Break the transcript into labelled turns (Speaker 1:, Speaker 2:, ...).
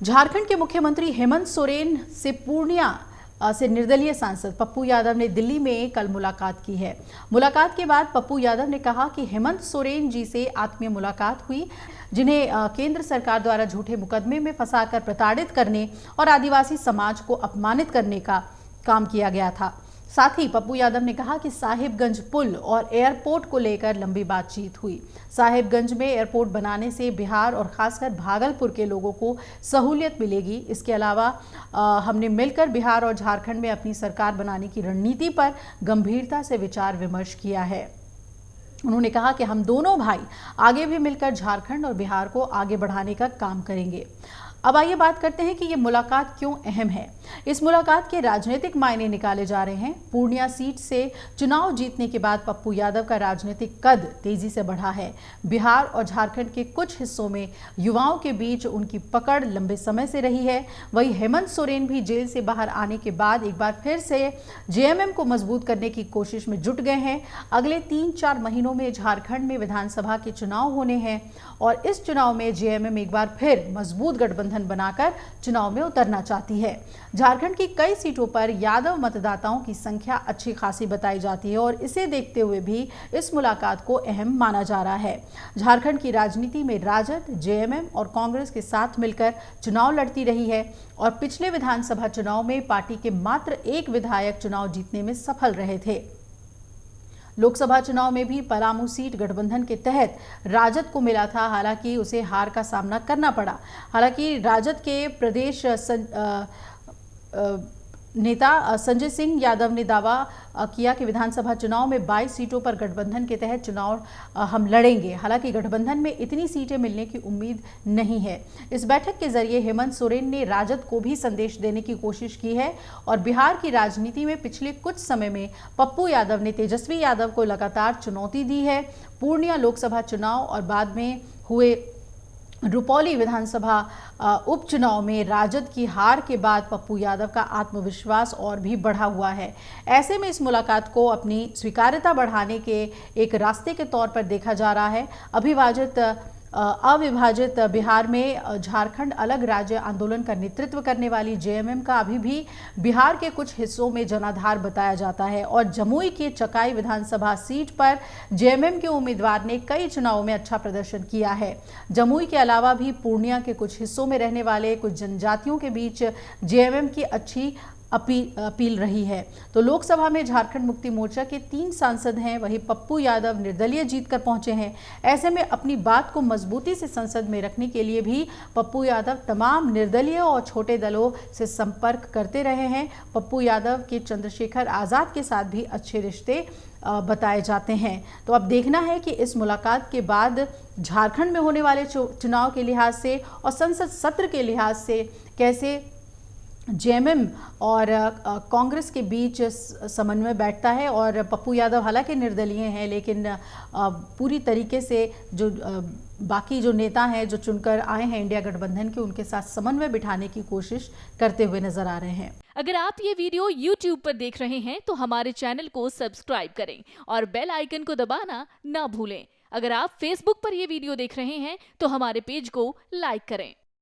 Speaker 1: झारखंड के मुख्यमंत्री हेमंत सोरेन से पूर्णिया से निर्दलीय सांसद पप्पू यादव ने दिल्ली में कल मुलाकात की है। मुलाकात के बाद पप्पू यादव ने कहा कि हेमंत सोरेन जी से आत्मीय मुलाकात हुई, जिन्हें केंद्र सरकार द्वारा झूठे मुकदमे में फंसाकर प्रताड़ित करने और आदिवासी समाज को अपमानित करने का काम किया गया था। साथ ही पप्पू यादव ने कहा कि साहिबगंज पुल और एयरपोर्ट को लेकर लंबी बातचीत हुई। साहिबगंज में एयरपोर्ट बनाने से बिहार और खासकर भागलपुर के लोगों को सहूलियत मिलेगी। इसके अलावा हमने मिलकर बिहार और झारखंड में अपनी सरकार बनाने की रणनीति पर गंभीरता से विचार विमर्श किया है। उन्होंने कहा कि हम दोनों भाई आगे भी मिलकर झारखंड और बिहार को आगे बढ़ाने का काम करेंगे। अब आइए बात करते हैं कि ये मुलाकात क्यों अहम है। इस मुलाकात के राजनीतिक मायने निकाले जा रहे हैं। पूर्णिया सीट से चुनाव जीतने के बाद पप्पू यादव का राजनीतिक कद तेजी से बढ़ा है। बिहार और झारखंड के कुछ हिस्सों में युवाओं के बीच उनकी पकड़ लंबे समय से रही है। वहीं हेमंत सोरेन भी जेल से बाहर आने के बाद एक बार फिर से जेएमएम को मजबूत करने की कोशिश में जुट गए हैं। अगले 3-4 महीनों में झारखंड में विधानसभा के चुनाव होने हैं और इस चुनाव में जेएमएम एक बार फिर मजबूत गठबंधन बनाकर चुनाव में उतरना चाहती है। झारखंड की कई सीटों पर यादव मतदाताओं की संख्या अच्छी खासी बताई जाती है और इसे देखते हुए भी इस मुलाकात को अहम माना जा रहा है। झारखंड की राजनीति में राजद, जेएमएम और कांग्रेस के साथ मिलकर चुनाव लड़ती रही है और पिछले विधानसभा चुनाव में पार्टी के मात्र एक विधायक चुनाव जीतने में सफल रहे थे। लोकसभा चुनाव में भी पलामू सीट गठबंधन के तहत राजद को मिला था, हालांकि उसे हार का सामना करना पड़ा। हालांकि राजद के प्रदेश नेता संजय सिंह यादव ने दावा किया कि विधानसभा चुनाव में 22 सीटों पर गठबंधन के तहत चुनाव हम लड़ेंगे। हालांकि गठबंधन में इतनी सीटें मिलने की उम्मीद नहीं है। इस बैठक के जरिए हेमंत सोरेन ने राजद को भी संदेश देने की कोशिश की है और बिहार की राजनीति में पिछले कुछ समय में पप्पू यादव ने तेजस्वी यादव को लगातार चुनौती दी है। पूर्णिया लोकसभा चुनाव और बाद में हुए रुपौली विधानसभा उपचुनाव में राजद की हार के बाद पप्पू यादव का आत्मविश्वास और भी बढ़ा हुआ है। ऐसे में इस मुलाकात को अपनी स्वीकार्यता बढ़ाने के एक रास्ते के तौर पर देखा जा रहा है। अविभाजित बिहार में झारखंड अलग राज्य आंदोलन का नेतृत्व करने वाली जेएमएम का अभी भी बिहार के कुछ हिस्सों में जनाधार बताया जाता है और जमुई के चकाई विधानसभा सीट पर जेएमएम के उम्मीदवार ने कई चुनावों में अच्छा प्रदर्शन किया है। जमुई के अलावा भी पूर्णिया के कुछ हिस्सों में रहने वाले कुछ जनजातियों के बीच जेएमएम की अच्छी अपील रही है। तो लोकसभा में झारखंड मुक्ति मोर्चा के 3 सांसद हैं, वहीं पप्पू यादव निर्दलीय जीतकर पहुंचे हैं। ऐसे में अपनी बात को मजबूती से संसद में रखने के लिए भी पप्पू यादव तमाम निर्दलीय और छोटे दलों से संपर्क करते रहे हैं। पप्पू यादव के चंद्रशेखर आजाद के साथ भी अच्छे रिश्ते बताए जाते हैं। तो अब देखना है कि इस मुलाकात के बाद झारखंड में होने वाले चुनाव के लिहाज से और संसद सत्र के लिहाज से कैसे जेएमएम और कांग्रेस के बीच समन्वय बैठता है। और पप्पू यादव हालांकि निर्दलीय हैं, लेकिन पूरी तरीके से जो बाकी जो नेता हैं जो चुनकर आए हैं इंडिया गठबंधन के, उनके साथ समन्वय बिठाने की कोशिश करते हुए नजर आ रहे हैं।
Speaker 2: अगर आप ये वीडियो YouTube पर देख रहे हैं तो हमारे चैनल को सब्सक्राइब करें और बेल आइकन को दबाना ना भूलें। अगर आप Facebook पर ये वीडियो देख रहे हैं तो हमारे पेज को लाइक करें।